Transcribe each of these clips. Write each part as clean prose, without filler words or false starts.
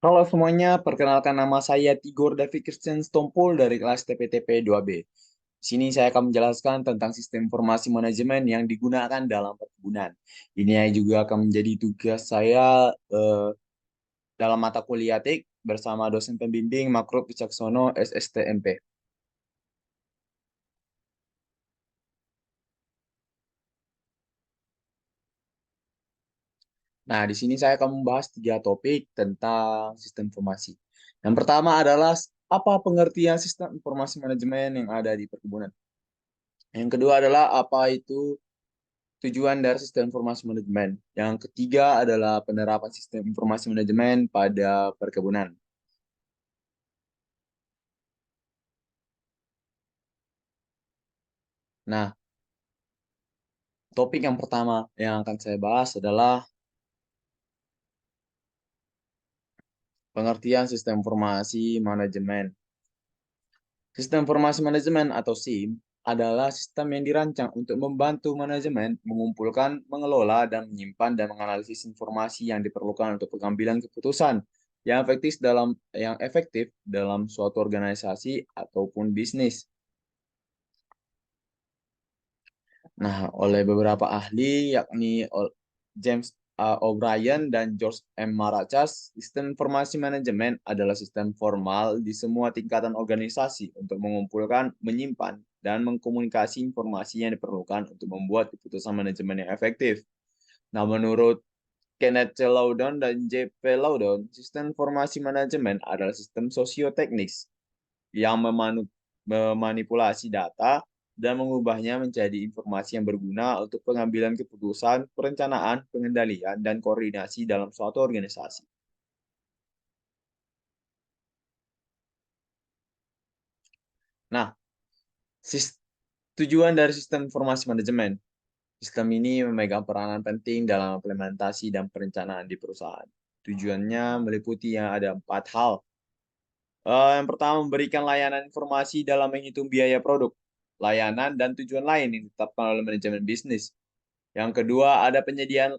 Halo semuanya, perkenalkan nama saya Tigor David Christian Stompul dari kelas TPTP 2B. Di sini saya akan menjelaskan tentang sistem informasi manajemen yang digunakan dalam perkebunan. Ini juga akan menjadi tugas saya dalam mata kuliah TIK bersama dosen pembimbing Makro Wicaksono SSTMP. Nah, di sini saya akan membahas tiga topik tentang sistem informasi. Yang pertama adalah apa pengertian sistem informasi manajemen yang ada di perkebunan. Yang kedua adalah apa itu tujuan dari sistem informasi manajemen. Yang ketiga adalah penerapan sistem informasi manajemen pada perkebunan. Nah, topik yang pertama yang akan saya bahas adalah pengertian sistem informasi manajemen. Sistem informasi manajemen atau SIM adalah sistem yang dirancang untuk membantu manajemen mengumpulkan, mengelola, dan menyimpan dan menganalisis informasi yang diperlukan untuk pengambilan keputusan yang efektif dalam suatu organisasi ataupun bisnis. Nah, oleh beberapa ahli, yakni James A. O'Brien dan George M. Marachas, sistem informasi manajemen adalah sistem formal di semua tingkatan organisasi untuk mengumpulkan, menyimpan, dan mengkomunikasi informasi yang diperlukan untuk membuat keputusan manajemen yang efektif. Nah, menurut Kenneth C. Loudon dan J. P. Loudon, sistem informasi manajemen adalah sistem sosioteknis yang memanipulasi data dan mengubahnya menjadi informasi yang berguna untuk pengambilan keputusan, perencanaan, pengendalian, dan koordinasi dalam suatu organisasi. Nah, tujuan dari sistem informasi manajemen. Sistem ini memegang peranan penting dalam implementasi dan perencanaan di perusahaan. Tujuannya meliputi yang ada 4 hal. Yang pertama, memberikan layanan informasi dalam menghitung biaya produk, layanan, dan tujuan lain yang ditetapkan oleh manajemen bisnis. Yang kedua, ada penyediaan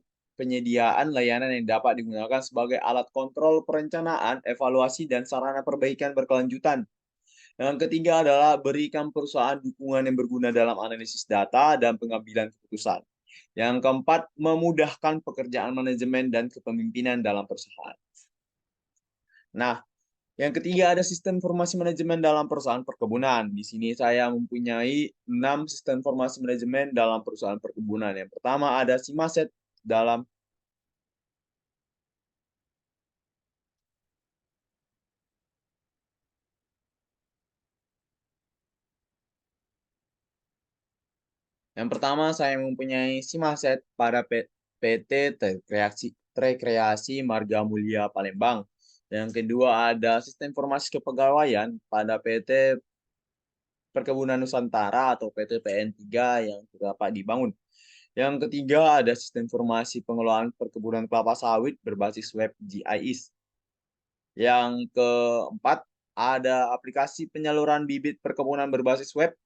layanan yang dapat digunakan sebagai alat kontrol perencanaan, evaluasi, dan sarana perbaikan berkelanjutan. Yang ketiga adalah berikan perusahaan dukungan yang berguna dalam analisis data dan pengambilan keputusan. Yang keempat, memudahkan pekerjaan manajemen dan kepemimpinan dalam perusahaan. Nah, yang ketiga ada sistem informasi manajemen dalam perusahaan perkebunan. Di sini saya mempunyai 6 sistem informasi manajemen dalam perusahaan perkebunan. Yang pertama ada Simaset dalam Yang pertama, saya mempunyai Simaset pada PT Rekreasi Marga Mulia Palembang. Yang kedua ada sistem informasi kepegawaian pada PT Perkebunan Nusantara atau PT PN3 yang dapat dibangun. Yang ketiga ada sistem informasi pengelolaan perkebunan kelapa sawit berbasis web GIS. Yang keempat ada aplikasi penyaluran bibit perkebunan berbasis web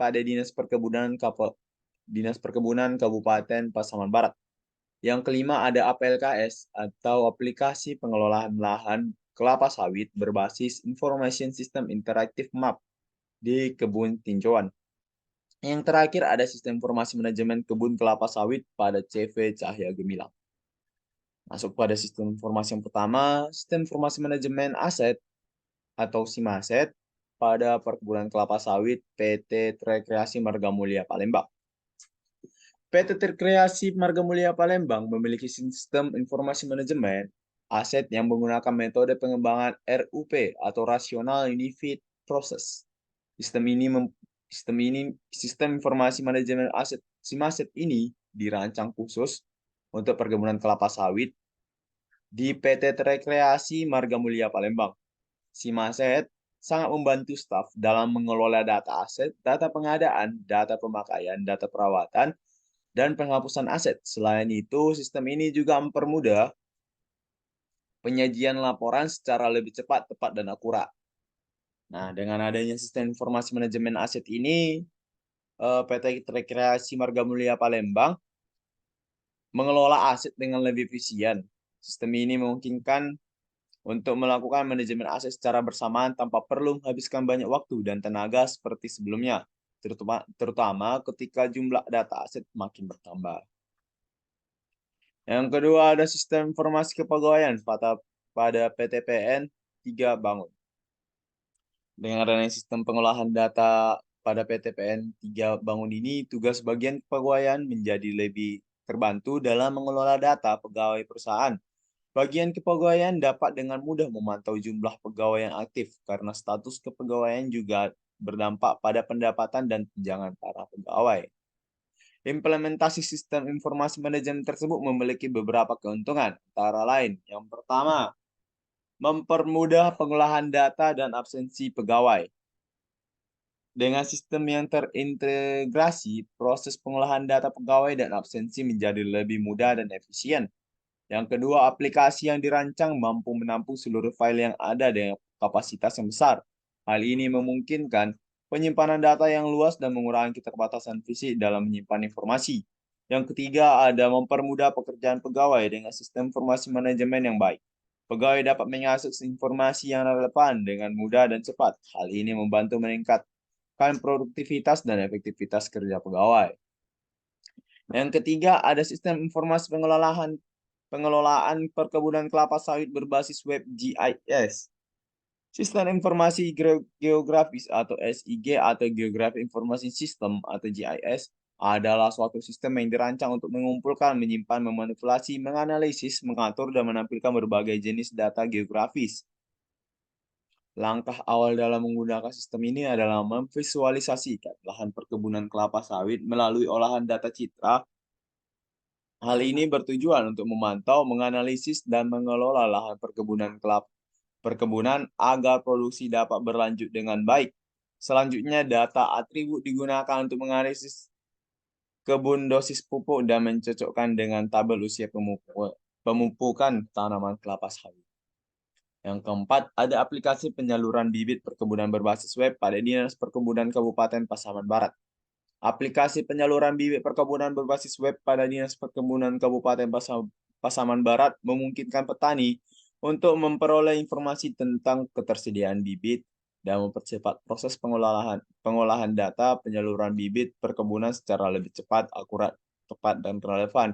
pada Dinas Perkebunan Kabupaten Pasaman Barat. Yang kelima ada APLKS atau aplikasi pengelolaan lahan kelapa sawit berbasis Information System Interactive Map di kebun tinjauan. Yang terakhir ada sistem informasi manajemen kebun kelapa sawit pada CV Cahya Gemilang. Masuk pada sistem informasi yang pertama, sistem informasi manajemen aset atau SIMASET pada perkebunan kelapa sawit PT Rekreasi Marga Mulia Palembang. PT Rekreasi Marga Mulia Palembang memiliki sistem informasi manajemen aset yang menggunakan metode pengembangan RUP atau Rational Unified Process. Sistem informasi manajemen aset SIMASET ini dirancang khusus untuk perkebunan kelapa sawit di PT Rekreasi Marga Mulia Palembang. SIMASET sangat membantu staf dalam mengelola data aset, data pengadaan, data pemakaian, data perawatan, dan penghapusan aset. Selain itu, sistem ini juga mempermudah penyajian laporan secara lebih cepat, tepat, dan akurat. Nah, dengan adanya sistem informasi manajemen aset ini, PT Rekreasi Marga Mulia Palembang mengelola aset dengan lebih efisien. Sistem ini memungkinkan untuk melakukan manajemen aset secara bersamaan tanpa perlu menghabiskan banyak waktu dan tenaga seperti sebelumnya, terutama ketika jumlah data aset makin bertambah. Yang kedua ada sistem informasi kepegawaian pada PTPN 3 bangun. Dengan adanya sistem pengolahan data pada PTPN 3 bangun ini, tugas bagian kepegawaian menjadi lebih terbantu dalam mengelola data pegawai perusahaan. Bagian kepegawaian dapat dengan mudah memantau jumlah pegawai yang aktif karena status kepegawaian juga berdampak pada pendapatan dan tunjangan para pegawai. Implementasi sistem informasi manajemen tersebut memiliki beberapa keuntungan, antara lain, yang pertama, mempermudah pengolahan data dan absensi pegawai. Dengan sistem yang terintegrasi, proses pengolahan data pegawai dan absensi menjadi lebih mudah dan efisien. Yang kedua, aplikasi yang dirancang mampu menampung seluruh file yang ada dengan kapasitas yang besar. Hal ini memungkinkan penyimpanan data yang luas dan mengurangi keterbatasan fisik dalam menyimpan informasi. Yang ketiga, ada mempermudah pekerjaan pegawai dengan sistem informasi manajemen yang baik. Pegawai dapat mengakses informasi yang relevan dengan mudah dan cepat. Hal ini membantu meningkatkan produktivitas dan efektivitas kerja pegawai. Yang ketiga, ada sistem informasi pengelolaan perkebunan kelapa sawit berbasis web GIS. Sistem informasi geografis atau SIG atau Geographic Information System atau GIS adalah suatu sistem yang dirancang untuk mengumpulkan, menyimpan, memanipulasi, menganalisis, mengatur, dan menampilkan berbagai jenis data geografis. Langkah awal dalam menggunakan sistem ini adalah memvisualisasikan lahan perkebunan kelapa sawit melalui olahan data citra. Hal ini bertujuan untuk memantau, menganalisis, dan mengelola lahan perkebunan agar produksi dapat berlanjut dengan baik. Selanjutnya, data atribut digunakan untuk menganalisis kebun dosis pupuk dan mencocokkan dengan tabel usia pemupukan tanaman kelapa sawit. Yang keempat, ada aplikasi penyaluran bibit perkebunan berbasis web pada Dinas Perkebunan Kabupaten Pasaman Barat. Aplikasi penyaluran bibit perkebunan berbasis web pada Dinas Perkebunan Kabupaten Pasaman Barat memungkinkan petani untuk memperoleh informasi tentang ketersediaan bibit dan mempercepat proses pengolahan data penyaluran bibit perkebunan secara lebih cepat, akurat, tepat, dan relevan.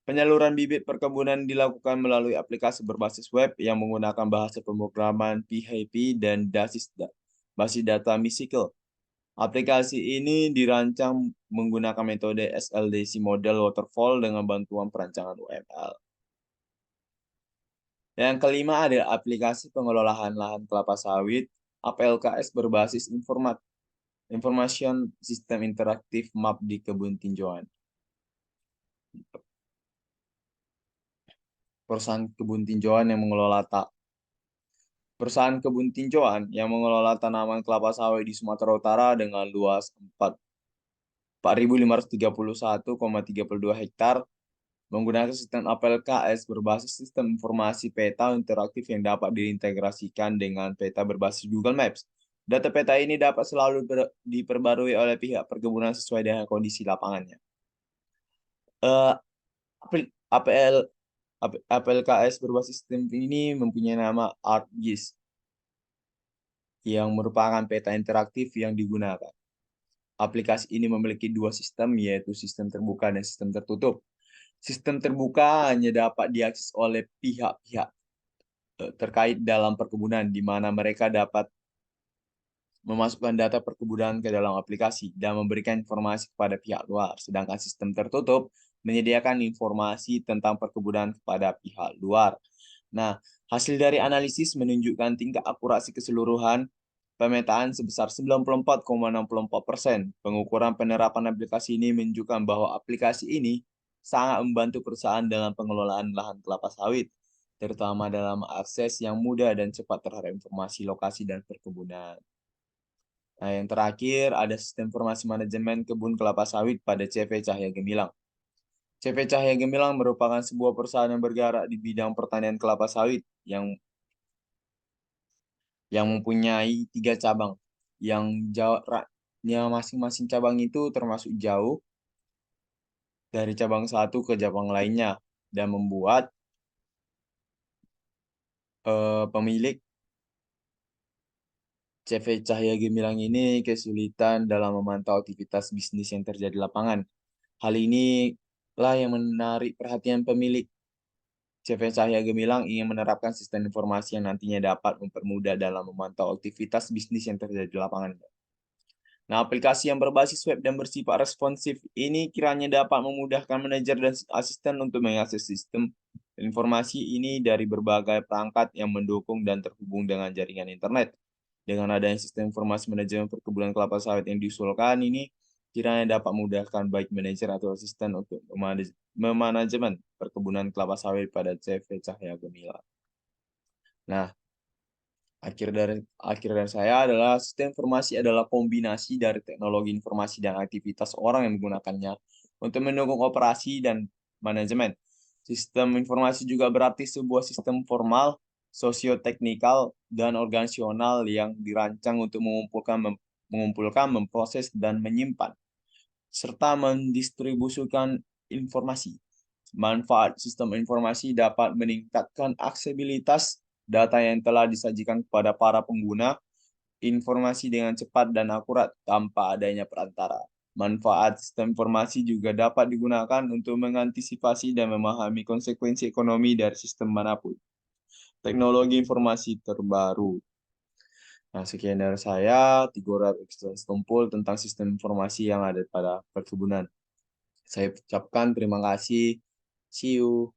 Penyaluran bibit perkebunan dilakukan melalui aplikasi berbasis web yang menggunakan bahasa pemrograman PHP dan basis data MySQL. Aplikasi ini dirancang menggunakan metode SLDC model waterfall dengan bantuan perancangan UML. Yang kelima ada aplikasi pengelolaan lahan kelapa sawit APLKS berbasis Information System Interaktif Map di kebun tinjauan. Perusahaan kebun tinjauan yang mengelola tanaman kelapa sawit di Sumatera Utara dengan luas 4.531,32 hektar menggunakan sistem APLKS berbasis sistem informasi peta interaktif yang dapat diintegrasikan dengan peta berbasis Google Maps. Data peta ini dapat selalu diperbarui oleh pihak perkebunan sesuai dengan kondisi lapangannya. APLKS berbasis sistem ini mempunyai nama ArcGIS yang merupakan peta interaktif yang digunakan. Aplikasi ini memiliki dua sistem, yaitu sistem terbuka dan sistem tertutup. Sistem terbuka hanya dapat diakses oleh pihak-pihak terkait dalam perkebunan, di mana mereka dapat memasukkan data perkebunan ke dalam aplikasi dan memberikan informasi kepada pihak luar. Sedangkan sistem tertutup menyediakan informasi tentang perkebunan kepada pihak luar. Nah, hasil dari analisis menunjukkan tingkat akurasi keseluruhan pemetaan sebesar 94,64%. Pengukuran penerapan aplikasi ini menunjukkan bahwa aplikasi ini sangat membantu perusahaan dalam pengelolaan lahan kelapa sawit, terutama dalam akses yang mudah dan cepat terhadap informasi lokasi dan perkebunan. Nah, yang terakhir ada sistem informasi manajemen kebun kelapa sawit pada CV Cahya Gemilang. CV Cahya Gemilang merupakan sebuah perusahaan yang bergerak di bidang pertanian kelapa sawit yang mempunyai 3 cabang. Yang masing-masing cabang itu termasuk jauh dari cabang satu ke cabang lainnya dan membuat Pemilik CV Cahya Gemilang ini kesulitan dalam memantau aktivitas bisnis yang terjadi di lapangan. Hal ini lah yang menarik perhatian pemilik. CV Cahya Gemilang ingin menerapkan sistem informasi yang nantinya dapat mempermudah dalam memantau aktivitas bisnis yang terjadi di lapangan. Nah, aplikasi yang berbasis web dan bersifat responsif ini kiranya dapat memudahkan manajer dan asisten untuk mengakses sistem informasi ini dari berbagai perangkat yang mendukung dan terhubung dengan jaringan internet. Dengan adanya sistem informasi manajemen perkebunan kelapa sawit yang diusulkan ini, kiranya dapat memudahkan baik manajer atau asisten untuk memanajemen perkebunan kelapa sawit pada CV Cahya Gemilang. Nah, akhir dari saya adalah sistem informasi adalah kombinasi dari teknologi informasi dan aktivitas orang yang menggunakannya untuk mendukung operasi dan manajemen. Sistem informasi juga berarti sebuah sistem formal, sosioteknikal, dan organisasional yang dirancang untuk mengumpulkan, memproses, dan menyimpan, serta mendistribusikan informasi. Manfaat sistem informasi dapat meningkatkan aksesibilitas data yang telah disajikan kepada para pengguna, informasi dengan cepat dan akurat tanpa adanya perantara. Manfaat sistem informasi juga dapat digunakan untuk mengantisipasi dan memahami konsekuensi ekonomi dari sistem manapun. Teknologi informasi terbaru. Nah, sekian dari saya, Tigorat Ekstras Tumpul tentang sistem informasi yang ada pada perkebunan. Saya ucapkan terima kasih. See you.